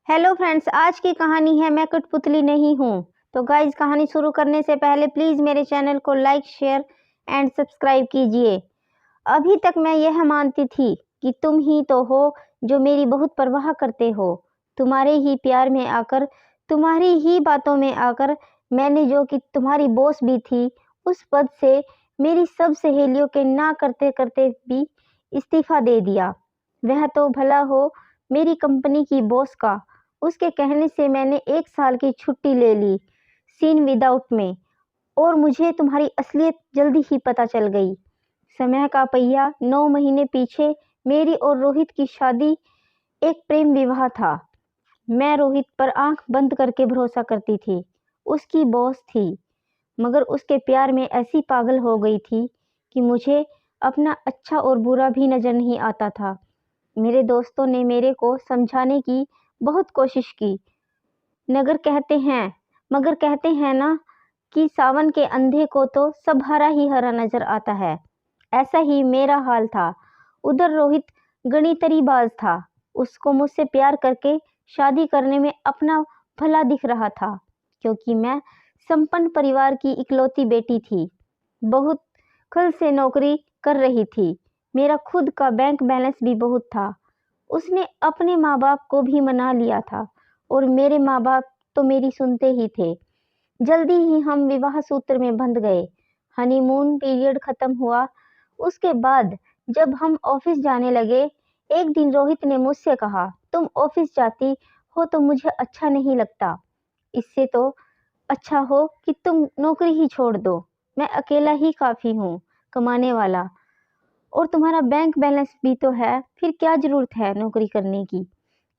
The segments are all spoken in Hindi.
हेलो फ्रेंड्स, आज की कहानी है मैं कठपुतली नहीं हूँ। तो गाइज, कहानी शुरू करने से पहले प्लीज़ मेरे चैनल को लाइक, शेयर एंड सब्सक्राइब कीजिए। अभी तक मैं यह मानती थी कि तुम ही तो हो जो मेरी बहुत परवाह करते हो। तुम्हारे ही प्यार में आकर, तुम्हारी ही बातों में आकर मैंने जो कि तुम्हारी बॉस भी थी, उस पद से मेरी सब सहेलियों के ना करते करते भी इस्तीफ़ा दे दिया। वह तो भला हो मेरी कंपनी की बॉस का, उसके कहने से मैंने 1 साल की छुट्टी ले ली सीन विदाउट में। और मुझे तुम्हारी असलियत जल्दी ही पता चल गई। समय का पहिया 9 महीने पीछे मेरी और रोहित की शादी एक प्रेम विवाह था। मैं रोहित पर आंख बंद करके भरोसा करती थी, उसकी बॉस थी, मगर उसके प्यार में ऐसी पागल हो गई थी कि मुझे अपना अच्छा और बुरा भी नज़र नहीं आता था। मेरे दोस्तों ने मेरे को समझाने की बहुत कोशिश की, मगर कहते हैं ना कि सावन के अंधे को तो सब हरा ही हरा नजर आता है। ऐसा ही मेरा हाल था। उधर रोहित गणितरीबाज था। उसको मुझसे प्यार करके शादी करने में अपना भला दिख रहा था, क्योंकि मैं संपन्न परिवार की इकलौती बेटी थी। बहुत खल से नौकरी कर रही थी। मेरा खुद का बैंक बैलेंस भी बहुत था। उसने अपने माँ बाप को भी मना लिया था, और मेरे माँ बाप तो मेरी सुनते ही थे। जल्दी ही हम विवाह सूत्र में बंध गए। हनीमून पीरियड खत्म हुआ। उसके बाद जब हम ऑफिस जाने लगे, एक दिन रोहित ने मुझसे कहा, तुम ऑफिस जाती हो तो मुझे अच्छा नहीं लगता। इससे तो अच्छा हो कि तुम नौकरी ही छोड़ दो। मैं अकेला ही काफी हूँ कमाने वाला, और तुम्हारा बैंक बैलेंस भी तो है, फिर क्या जरूरत है नौकरी करने की।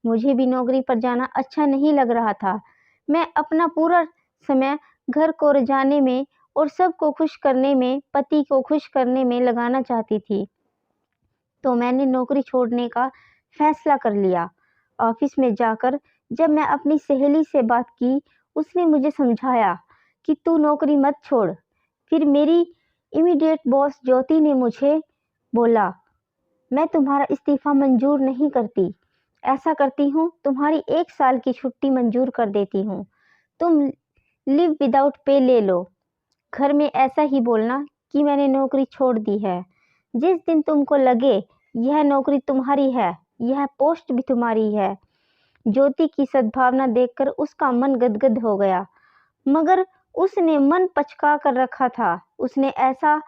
मुझे भी नौकरी पर जाना अच्छा नहीं लग रहा था। मैं अपना पूरा समय घर को रजाने में और सबको खुश करने में, पति को खुश करने में लगाना चाहती थी। तो मैंने नौकरी छोड़ने का फैसला कर लिया। ऑफिस में जाकर जब मैं अपनी सहेली से बात की, उसने मुझे समझाया कि तू नौकरी मत छोड़। फिर मेरी इमीडिएट बॉस ज्योति ने मुझे बोला, मैं तुम्हारा इस्तीफा मंजूर नहीं करती। ऐसा करती हूँ, तुम्हारी 1 साल की छुट्टी मंजूर कर देती हूँ। तुम लिव विदाउट पे ले लो। घर में ऐसा ही बोलना कि मैंने नौकरी छोड़ दी है। जिस दिन तुमको लगे यह नौकरी तुम्हारी है, यह पोस्ट भी तुम्हारी है। ज्योति की सद्भावना देखकर उसका मन गदगद हो गया, मगर उसने मन पचका कर रखा था। उसने ऐसा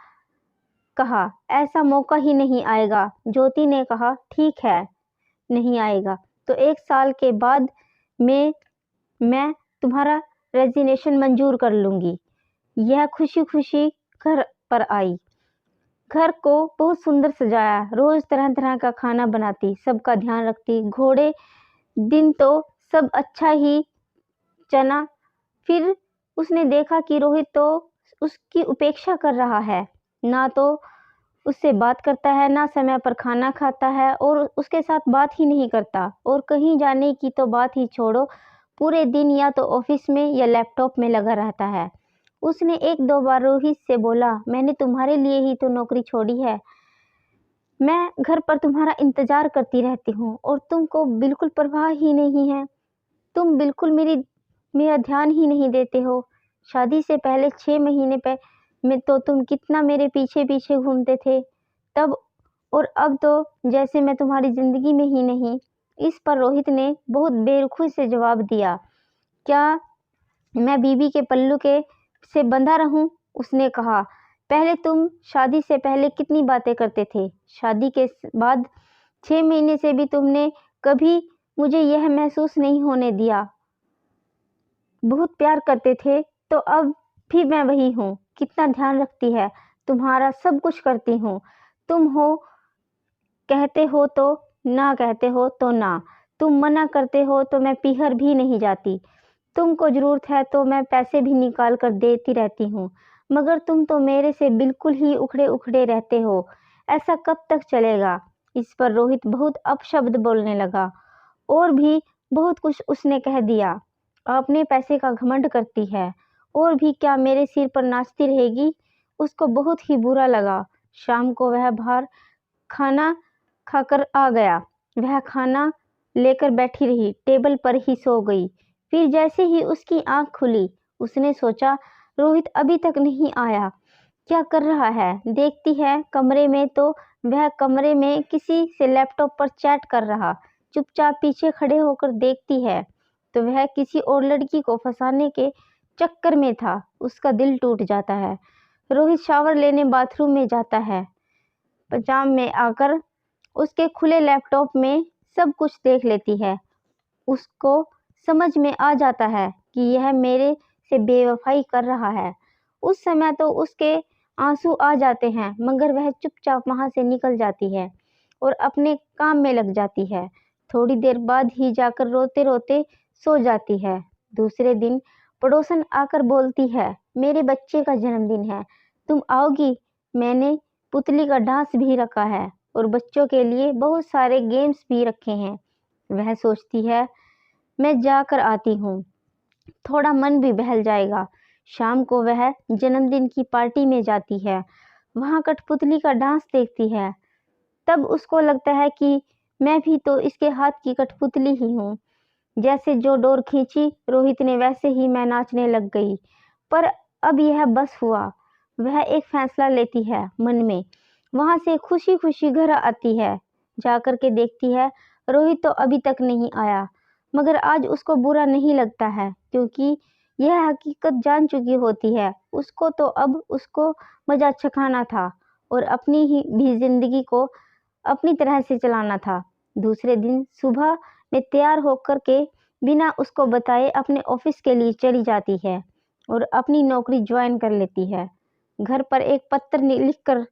कहा, ऐसा मौका ही नहीं आएगा। ज्योति ने कहा, ठीक है, नहीं आएगा तो 1 साल के बाद मैं तुम्हारा रेजिग्नेशन मंजूर कर लूंगी। यह खुशी खुशी घर पर आई। घर को बहुत सुंदर सजाया, रोज तरह तरह का खाना बनाती, सबका ध्यान रखती। घोड़े दिन तो सब अच्छा ही चना। फिर उसने देखा कि रोहित तो उसकी उपेक्षा कर रहा है, ना तो उससे बात करता है, ना समय पर खाना खाता है, और उसके साथ बात ही नहीं करता। और कहीं जाने की तो बात ही छोड़ो, पूरे दिन या तो ऑफिस में या लैपटॉप में लगा रहता है। उसने 1-2 बार रोहित से बोला, मैंने तुम्हारे लिए ही तो नौकरी छोड़ी है। मैं घर पर तुम्हारा इंतजार करती रहती हूँ और तुमको बिल्कुल परवाह ही नहीं है। तुम बिल्कुल मेरा ध्यान ही नहीं देते हो। शादी से पहले 6 महीने में तो तुम कितना मेरे पीछे पीछे घूमते थे तब, और अब तो जैसे मैं तुम्हारी जिंदगी में ही नहीं। इस पर रोहित ने बहुत बेरुखी से जवाब दिया, क्या मैं बीबी के पल्लू के से बंधा रहूं? उसने कहा, पहले तुम शादी से पहले कितनी बातें करते थे, शादी के बाद 6 महीने से भी तुमने कभी मुझे यह महसूस नहीं होने दिया। बहुत प्यार करते थे, तो अब भी मैं वही हूँ। कितना ध्यान रखती है, तुम्हारा सब कुछ करती हूँ। तुम हो कहते हो तो ना, कहते हो तो ना। तुम मना करते हो तो मैं पीहर भी नहीं जाती। तुमको जरूरत है तो मैं पैसे भी निकाल कर देती रहती हूँ, मगर तुम तो मेरे से बिल्कुल ही उखड़े उखड़े रहते हो। ऐसा कब तक चलेगा? इस पर रोहित बहुत अपशब्द बोलने लगा, और भी बहुत कुछ उसने कह दिया। अपने पैसे का घमंड करती है, और भी क्या मेरे सिर पर नाचती रहेगी? उसको बहुत ही बुरा लगा। शाम को वह बाहर खाना खाकर आ गया। वह खाना लेकर बैठी रही, टेबल पर ही सो गई। फिर जैसे ही उसकी आंख खुली, उसने सोचा रोहित अभी तक नहीं आया, क्या कर रहा है। देखती है कमरे में तो वह कमरे में किसी से लैपटॉप पर चैट कर रहा। चुपचाप पीछे खड़े होकर देखती है तो वह किसी और लड़की को फंसाने के चक्कर में था। उसका दिल टूट जाता है। रोहित शावर लेने बाथरूम में जाता है। पजाम में आकर उसके खुले लैपटॉप में सब कुछ देख लेती है। उसको समझ में आ जाता है कि यह मेरे से बेवफाई कर रहा है। उस समय तो उसके आंसू आ जाते हैं, मगर वह चुपचाप वहां से निकल जाती है और अपने काम में लग जाती है। थोड़ी देर बाद ही जाकर रोते रोते सो जाती है। दूसरे दिन पड़ोसन आकर बोलती है, मेरे बच्चे का जन्मदिन है, तुम आओगी? मैंने पुतली का डांस भी रखा है और बच्चों के लिए बहुत सारे गेम्स भी रखे हैं। वह सोचती है, मैं जाकर आती हूँ, थोड़ा मन भी बहल जाएगा। शाम को वह जन्मदिन की पार्टी में जाती है। वहाँ कठपुतली का डांस देखती है। तब उसको लगता है कि मैं भी तो इसके हाथ की कठपुतली ही हूँ। जैसे जो डोर खींची रोहित ने, वैसे ही मैं नाचने लग गई। पर अब यह बस हुआ। वह एक फैसला लेती है मन में। वहां से खुशी खुशी घर आती है। जाकर के देखती है रोहित तो अभी तक नहीं आया, मगर आज उसको बुरा नहीं लगता है, क्योंकि यह हकीकत जान चुकी होती है। उसको तो अब उसको मजा चखाना था और अपनी ही भी जिंदगी को अपनी तरह से चलाना था। दूसरे दिन सुबह में तैयार होकर के बिना उसको बताए अपने ऑफिस के लिए चली जाती है और अपनी नौकरी ज्वाइन कर लेती है। घर पर एक पत्र लिख कर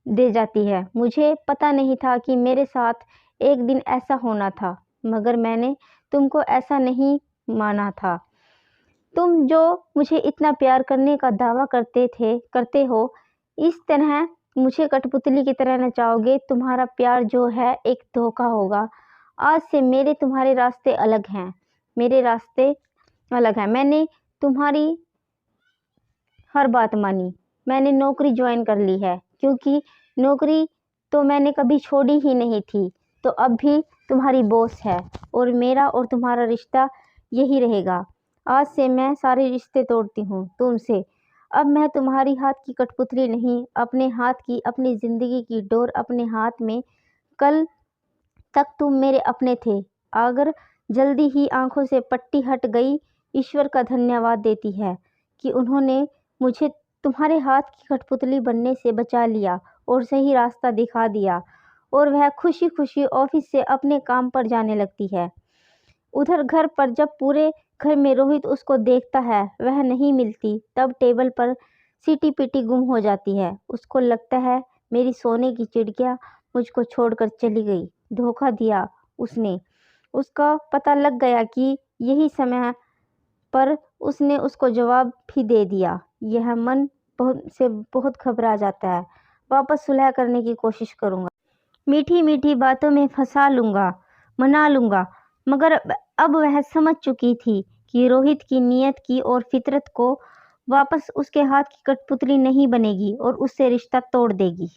दे जाती है, मुझे पता नहीं था कि मेरे साथ एक दिन ऐसा होना था, मगर मैंने तुमको ऐसा नहीं माना था। तुम जो मुझे इतना प्यार करने का दावा करते हो, इस तरह मुझे कठपुतली की तरह नचाओगे। तुम्हारा प्यार जो है एक धोखा होगा। आज से मेरे तुम्हारे रास्ते अलग हैं। मेरे रास्ते अलग हैं। मैंने तुम्हारी हर बात मानी। मैंने नौकरी ज्वाइन कर ली है, क्योंकि नौकरी तो मैंने कभी छोड़ी ही नहीं थी। तो अब भी तुम्हारी बॉस है और मेरा और तुम्हारा रिश्ता यही रहेगा। आज से मैं सारे रिश्ते तोड़ती हूँ तुमसे। अब मैं तुम्हारी हाथ की कठपुतली नहीं, अपने हाथ की, अपनी ज़िंदगी की डोर अपने हाथ में। कल तक तुम मेरे अपने थे। अगर जल्दी ही आंखों से पट्टी हट गई, ईश्वर का धन्यवाद देती है कि उन्होंने मुझे तुम्हारे हाथ की कठपुतली बनने से बचा लिया और सही रास्ता दिखा दिया। और वह खुशी खुशी ऑफिस से अपने काम पर जाने लगती है। उधर घर पर जब पूरे घर में रोहित उसको देखता है, वह नहीं मिलती, तब टेबल पर सीटी पीटी गुम हो जाती है। उसको लगता है मेरी सोने की चिड़िया मुझको छोड़कर चली गई, धोखा दिया उसने। उसका पता लग गया कि यही समय पर उसने उसको जवाब भी दे दिया। यह मन बहुत घबरा जाता है। वापस सुलह करने की कोशिश करूंगा, मीठी मीठी बातों में फंसा लूंगा, मना लूंगा, मगर अब वह समझ चुकी थी कि रोहित की नीयत की और फितरत को वापस उसके हाथ की कठपुतली नहीं बनेगी और उससे रिश्ता तोड़ देगी।